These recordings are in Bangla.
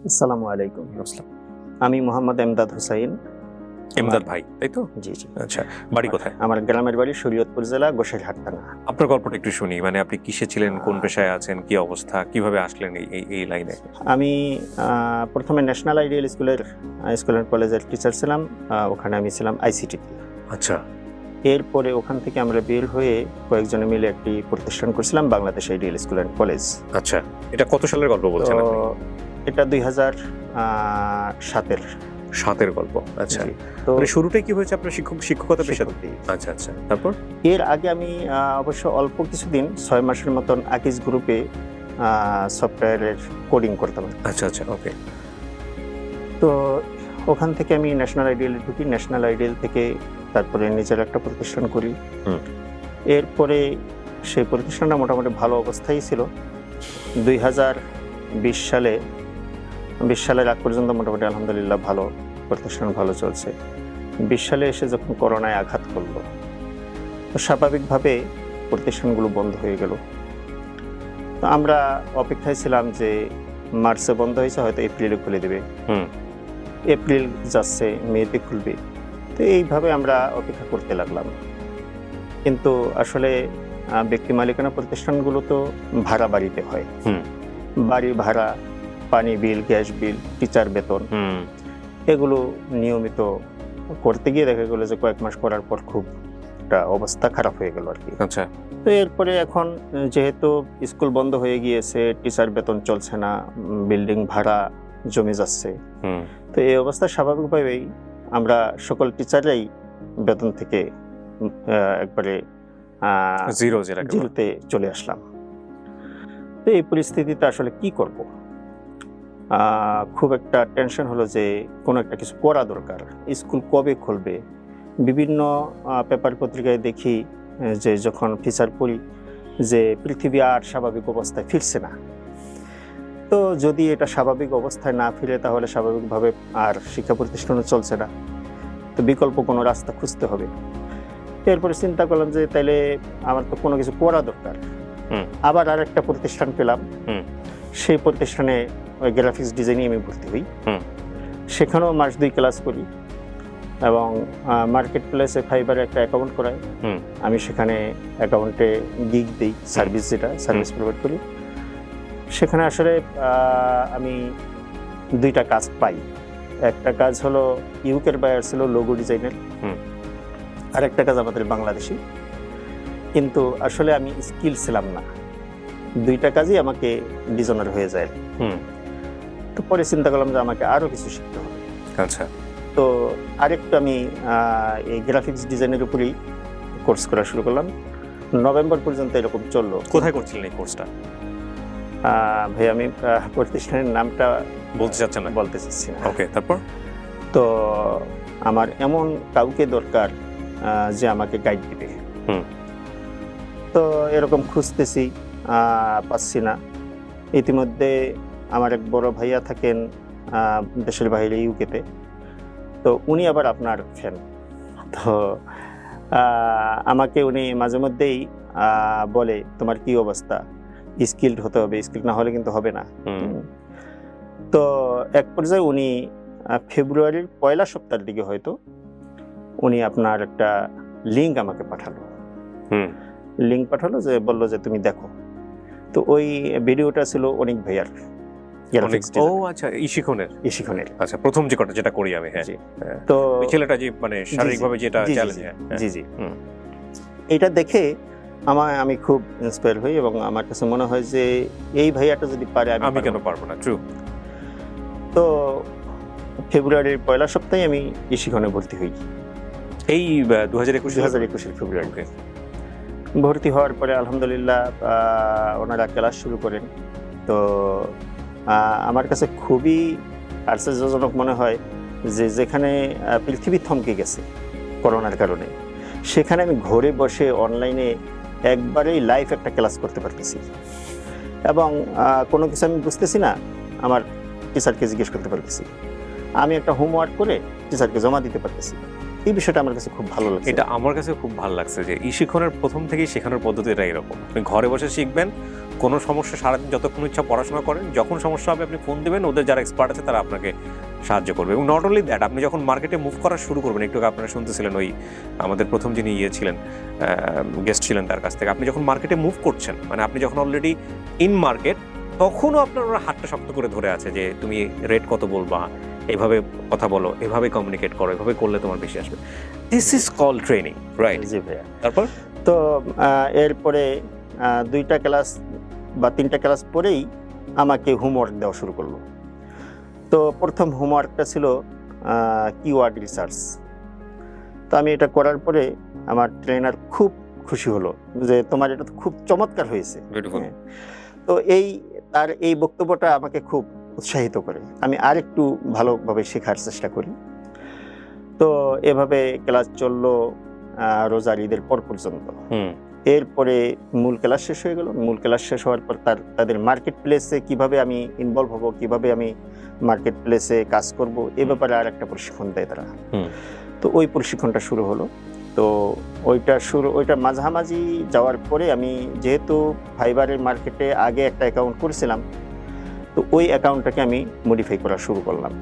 আসসালামু আলাইকুম। আসসালাম। আমি মোহাম্মদ এমদাদ হোসাইন। এমদাদ ভাই, তাই তো? জি জি। আচ্ছা, বাড়ি কোথায়? আমার গ্রামের বাড়ি শরীয়তপুর জেলা গোসাইরহাট থানা। আপনার গল্পটা একটু শুনি, মানে আপনি কিসে ছিলেন, কোন পেশায় আছেন, কি অবস্থা, কিভাবে আসলেন এই লাইনে? আমি প্রথমে ন্যাশনাল আইডিয়াল স্কুলের কলেজের টিচার ছিলাম। ওখানে আমি ছিলাম আইসিটি। আচ্ছা। এরপরে ওখান থেকে আমরা বের হয়ে কয়েকজনে মিলে একটি প্রতিষ্ঠান করছিলাম, Bangladesh ideal school and college. আচ্ছা, এটা কত সালের গল্প তো বলছেন আপনি? এটা 2007-এর। 7-এর গল্প। আচ্ছা, জি। তো মানে শুরুটাই কি হয়েছে আপনার শিক্ষকতা পেশাতে? শিক্ষকই। আচ্ছা আচ্ছা, তারপর? এর আগে আমি অবশ্য অল্প কিছুদিন 6 মাসের মতন আকিজ গ্রুপে সফটওয়্যারের কোডিং করতাম। আচ্ছা আচ্ছা, ওকে। তো ওখান থেকে আমি ন্যাশনাল আইডিয়ালে ঢুকি। ন্যাশনাল আইডিয়াল থেকে তারপরে নিজের একটা প্রতিষ্ঠান করি। হুম। এরপরে সেই প্রতিষ্ঠানটা মোটামুটি ভালো অবস্থায় ছিল। 2020 সালের আগ পর্যন্ত মোটামুটি আলহামদুলিল্লাহ ভালো প্রতিষ্ঠান, ভালো চলছে। 20 সালে এসে যখন করোনায় আঘাত করলো, তো স্বাভাবিকভাবে প্রতিষ্ঠানগুলো বন্ধ হয়ে গেল। তো আমরা অপেক্ষায় ছিলাম যে মার্চে বন্ধ হয়েছে, হয়তো এপ্রিলে খুলে দেবে। হুম। এপ্রিল যাচ্ছে, মেতে খুলবে। তো এইভাবে আমরা অপেক্ষা করতে লাগলাম। কিন্তু আসলে ব্যক্তি মালিকানা প্রতিষ্ঠানগুলো তো ভাড়া বাড়িতে হয়। হুম। বাড়ি ভাড়া, পানি বিল, গ্যাস বিল, টিচার বেতন, হুম। এগুলো নিয়মিত করতে গিয়ে দেখা গেলো যে কয়েক মাস করার পর খুব একটা অবস্থা খারাপ হয়ে গেল আর কি। আচ্ছা। তো এরপরে এখন যেহেতু স্কুল বন্ধ হয়ে গিয়েছে, টিচার বেতন চলছে না, বিল্ডিং ভাড়া জমে যাচ্ছে। হুম। তো এই অবস্থা স্বাভাবিকভাবেই আমরা সকল টিচাররাই বেতন থেকে একবারে জিরোতে চলে আসলাম। তো এই পরিস্থিতিতে আসলে কি করব, খুব একটা টেনশন হলো যে কোনো একটা কিছু করা দরকার। স্কুল কবে খুলবে? বিভিন্ন পেপার পত্রিকায় দেখি যে যখন ফিচার পড়ি যে পৃথিবী আর স্বাভাবিক অবস্থায় ফিরছে না। তো যদি এটা স্বাভাবিক অবস্থায় না ফিরে, তাহলে স্বাভাবিকভাবে আর শিক্ষা প্রতিষ্ঠানও চলছে না। তো বিকল্প কোনো রাস্তা খুঁজতে হবে। এরপরে চিন্তা করলাম যে তাইলে আমার তো কোনো কিছু করা দরকার। আবার আর একটা প্রতিষ্ঠান পেলাম। সেই প্রতিষ্ঠানে ওই গ্রাফিক্স ডিজাইনে আমি ভর্তি হই। সেখানেও মাস 2 ক্লাস করি এবং মার্কেট প্লেসে ফাইবারে একটা অ্যাকাউন্ট করাই। আমি সেখানে অ্যাকাউন্টে গিগ দিই, সার্ভিস প্রোভাইড করি। সেখানে আসলে আমি 2টা কাজ পাই। একটা কাজ হলো ইউকের বায়ার ছিল লোগো ডিজাইনের, আর একটা কাজ আমাদের বাংলাদেশি। কিন্তু আসলে আমি স্কিল ছিলাম না, 2টা কাজই আমাকে ডিজাইনার হয়ে যায়। তো পরে চিন্তা করলাম যে আমাকে আরো কিছু শিখতে হবে। আচ্ছা। তো আরেকটু আমি এই গ্রাফিক্স ডিজাইনের উপরেই কোর্স করা শুরু করলাম। নভেম্বর পর্যন্ত এরকম চললো। কোথায় করছিলেন এই কোর্সটা? ভাই আমি প্রতিষ্ঠানের নামটা বলতে চাচ্ছেন না? বলতে চাচ্ছি না। ওকে, তারপর? তো আমার এমন কাউকে দরকার যে আমাকে গাইড দিবে। তো এরকম খুঁজতেছি, পাচ্ছি না। ইতিমধ্যে আমার এক বড় ভাইয়া থাকেন দেশের বাইরে, ইউকেতে। তো উনি আবার আপনার ফ্যান। তো আমাকে উনি মাঝে মধ্যেই বলে, তোমার কি অবস্থা, স্কিলড হতে হবে, স্কিল না হলে কিন্তু হবে না। তো এক পর্যায়ে উনি ফেব্রুয়ারির 1লা সপ্তাহের দিকে হয়তো উনি আপনার একটা লিঙ্ক আমাকে পাঠালো। লিঙ্ক পাঠালো যে বললো যে তুমি দেখো। তো ওই ভিডিওটা ছিল অনেক ভাইয়ার। ও আচ্ছা, ইশিখনের। আচ্ছা, প্রথম যেটা করি আমি। হ্যাঁ। তো ওই ছেলেটা যে মানে শারীরিকভাবে যেটা চ্যালেঞ্জ। জি জি। এটা দেখে আমি খুব ইন্সপায়ার হই এবং আমার কাছে মনে হয় যে এই ভাইয়াটা যদি পারে আমি কেন পারবো না। ট্রু। তো ফেব্রুয়ারির 1লা সপ্তাহে আমি ইশিখনে ভর্তি হই। এই 2021 ফেব্রুয়ারি। ভর্তি হওয়ার পরে আলহামদুলিল্লাহ ওনারা ক্লাস শুরু করেন। তো আমার কাছে খুবই আশ্চর্যজনক মনে হয় যে যেখানে পৃথিবী থমকে গেছে করোনার কারণে, সেখানে আমি ঘরে বসে অনলাইনে একবারেই লাইভ একটা ক্লাস করতে পারতেছি এবং কোনো কিছু আমি বুঝতেছি না, আমার টিচারকে জিজ্ঞেস করতে পারতেছি। আমি একটা হোমওয়ার্ক করে টিচারকে জমা দিতে পারতেছি। এই বিষয়টা আমার কাছে খুব ভালো লাগছে। এটা আমার কাছে খুব ভালো লাগছে যে শিক্ষণের প্রথম থেকেই শেখানোর পদ্ধতিটা এরকম, আপনি ঘরে বসে শিখবেন, কোনো সমস্যা সারাদিন যতক্ষণ ইচ্ছা পড়াশোনা করেন, যখন সমস্যা হবে আপনি ফোন দেবেন, ওদের যারা এক্সপার্ট আছে তারা আপনাকে সাহায্য করবে। এবং নট অনলি দ্যাট, আপনি যখন মার্কেটে মুভ করা শুরু করবেন, একটু আপনারা শুনতেছিলেন ওই আমাদের প্রথম যিনি ছিলেন গেস্ট ছিলেন তার কাছ থেকে, আপনি যখন মার্কেটে মুভ করছেন, মানে আপনি যখন অলরেডি ইন মার্কেট, তখনও আপনার ওরা হাতটা শক্ত করে ধরে আছে যে তুমি রেট কত বলবা, এভাবে কথা বলো, এভাবে কমিউনিকেট করো, এভাবে করলে তোমার বেশি আসবে। This is call training, right? জি ভাইয়া। তারপর তো এরপরে 2টা ক্লাস বা 3টা ক্লাস পরেই আমাকে হোমওয়ার্ক দেওয়া শুরু করলো। তো প্রথম হোমওয়ার্কটা ছিল কিওয়ার্ড রিসার্চ। তো আমি এটা করার পরে আমার ট্রেনার খুব খুশি হলো যে তোমার এটা তো খুব চমৎকার হয়েছে। হ্যাঁ। তো তার এই বক্তব্যটা আমাকে খুব উৎসাহিত করে, আমি আরেকটু ভালোভাবে শেখার চেষ্টা করি। তো এভাবে ক্লাস চললো রোজার ঈদের পর পর্যন্ত। এরপরে মূল ক্লাস শেষ হয়ে গেল। মূল ক্লাস শেষ হওয়ার পর তাদের মার্কেট প্লেসে কিভাবে আমি ইনভলভ হব, কিভাবে আমি মার্কেট প্লেসে কাজ করব, এ ব্যাপারে আর একটা প্রশিক্ষণ দেয় তারা। তো ওই প্রশিক্ষণটা শুরু হলো। তো ওইটা মাঝামাঝি যাওয়ার পরে আমি যেহেতু ফাইবারের মার্কেটে আগে একটা অ্যাকাউন্ট করেছিলাম, তো ওই অ্যাকাউন্টটাকে আমি মডিফাই করা শুরু করলাম।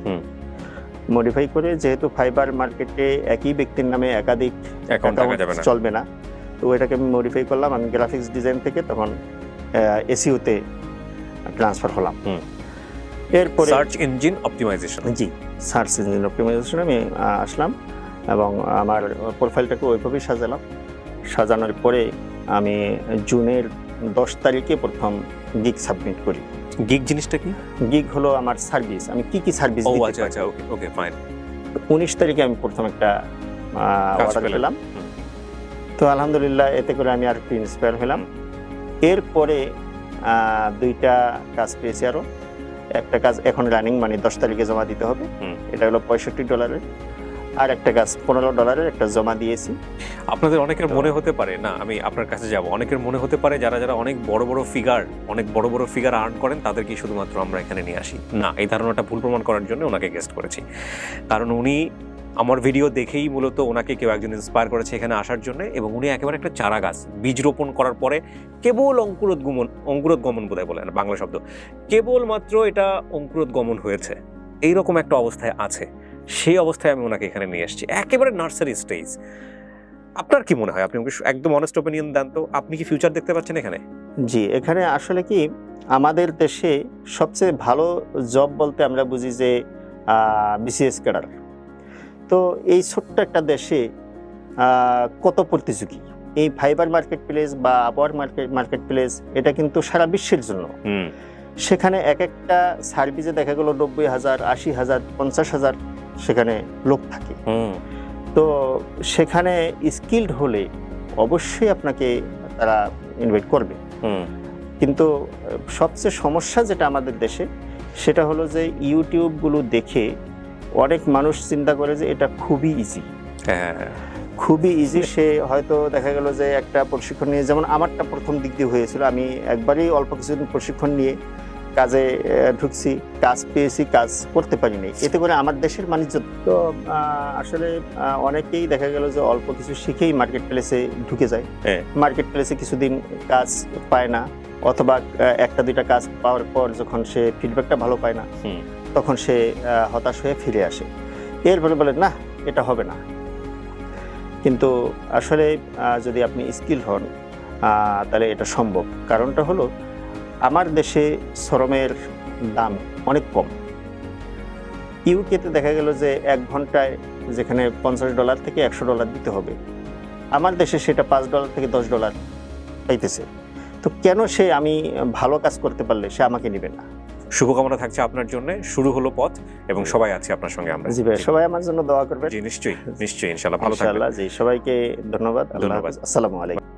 মডিফাই করে, যেহেতু ফাইবার মার্কেটে একই ব্যক্তির নামে একাধিক অ্যাকাউন্ট চলবে না, তো ওইটাকে আমি মডিফাই করলাম। আমি গ্রাফিক্স ডিজাইন থেকে তখন এসইওতে ট্রান্সফার হলাম। এরপরে সার্চ ইঞ্জিন অপটিমাইজেশন, জি সার্চ ইঞ্জিন অপটিমাইজেশনে আমি আসলাম এবং আমার প্রোফাইলটাকে ওইভাবেই সাজালাম। সাজানোর পরে আমি জুনের 10 তারিখে প্রথম গিগ সাবমিট করি। গিগ জিনিসটা কি? গিগ হলো আমার সার্ভিস, আমি কি সার্ভিস দিতে পারি। আচ্ছা, ওকে ফাইন। 19 তারিখে আমি প্রথম একটা অর্ডার পেলাম। তো আলহামদুলিল্লাহ, এতে করে আমি আর একটু ইন্সপায়ার হলাম। এরপরে 2টা কাজ পেয়েছি আরো। একটা কাজ এখন রানিং, মানে 10 তারিখে জমা দিতে হবে, এটা হলো $65। আর একটা কাজ $15 একটা জমা দিয়েছি। আপনাদের অনেকের মনে হতে পারে, না আমি আপনার কাছে যাব, অনেকের মনে হতে পারে যারা অনেক বড় বড় ফিগার আর্ন করেন তাদেরকে শুধুমাত্র আমরা এখানে নিয়ে আসি। না, এই ধারণাটা ভুল প্রমাণ করার জন্য ওনাকে গেস্ট করেছি, কারণ উনি আমার ভিডিও দেখেই মূলত ওনাকে কেউ একজন ইন্সপায়ার করেছে এখানে আসার জন্য। এবং উনি একেবারে একটা চারা গাছ বীজ রোপণ করার পরে কেবল অঙ্কুরোদ্গমন বোধহয় বলে না বাংলা শব্দ, কেবলমাত্র এটা অঙ্কুরোদ্গমন হয়েছে, এইরকম একটা অবস্থায় আছে। সেই অবস্থায় আমি ওনাকে এখানে নিয়ে এসেছি, একেবারে নার্সারি স্টেজ। আপনার কি মনে হয়, আপনি একদম অনেস্ট ওপিনিয়ন দেন তো, আপনি কি ফিউচার দেখতে পাচ্ছেন এখানে? জি, এখানে আসলে কি আমাদের দেশে সবচেয়ে ভালো জব বলতে আমরা বুঝি যে বিসিএস ক্যাডার। তো এই ছোট্ট একটা দেশে কত প্রতিযোগী, এই ফাইবার মার্কেট প্লেস বা আপওয়ার্ক মার্কেট প্লেস, এটা কিন্তু সারা বিশ্বের জন্য। সেখানে এক একটা সার্ভিসে দেখা গেল 90,000, 80,000, 50,000 সেখানে লোক থাকে। তো সেখানে স্কিলড হলে অবশ্যই আপনাকে তারা ইনভাইট করবে। কিন্তু সবচেয়ে সমস্যা যেটা আমাদের দেশে, সেটা হলো যে ইউটিউবগুলো দেখে অনেক মানুষ চিন্তা করে যে এটা খুবই ইজি, খুবই ইজি। সে হয়তো দেখা গেল যে একটা প্রশিক্ষণ নিয়ে, যেমন আমারটা প্রথম দিক দিয়ে হয়েছিল, আমি একবারেই অল্প কিছুদিন প্রশিক্ষণ নিয়ে কাজে ঢুকছি, কাজ পেয়েছি, কাজ করতে পারিনি, এতে করে আমার দেশের বাণিজ্য। তো আসলে অনেকেই দেখা গেল যে অল্প কিছু শিখেই মার্কেট প্লেসে ঢুকে যায়, মার্কেট প্লেসে কিছুদিন কাজ পায় না, অথবা 1টা 2টা কাজ পাওয়ার পর যখন সে ফিডব্যাকটা ভালো পায় না, তখন সে হতাশ হয়ে ফিরে আসে। এরপরে বলে না, এটা হবে না। কিন্তু আসলে যদি আপনি স্কিল হন তাহলে এটা সম্ভব। কারণটা হলো আমার দেশে শ্রমের দাম অনেক কম। ইউকেতে দেখা গেল যে 1 ঘন্টায় যেখানে $50 থেকে $100 দিতে হবে, আমার দেশে সেটা $5 থেকে $10 পাইতেছে। তো কেন সে, আমি ভালো কাজ করতে পারলে সে আমাকে নেবে না? শুভকামনা থাকছে আপনার জন্য। শুরু হলো পথ এবং সবাই আছে আপনার সঙ্গে আমরা। জি ভাই, সবাই আমার জন্য দোয়া করবেন। জি নিশ্চয়ই, ইনশাআল্লাহ ভালো থাকবেন। জি, সবাইকে ধন্যবাদ। আসসালামু আলাইকুম।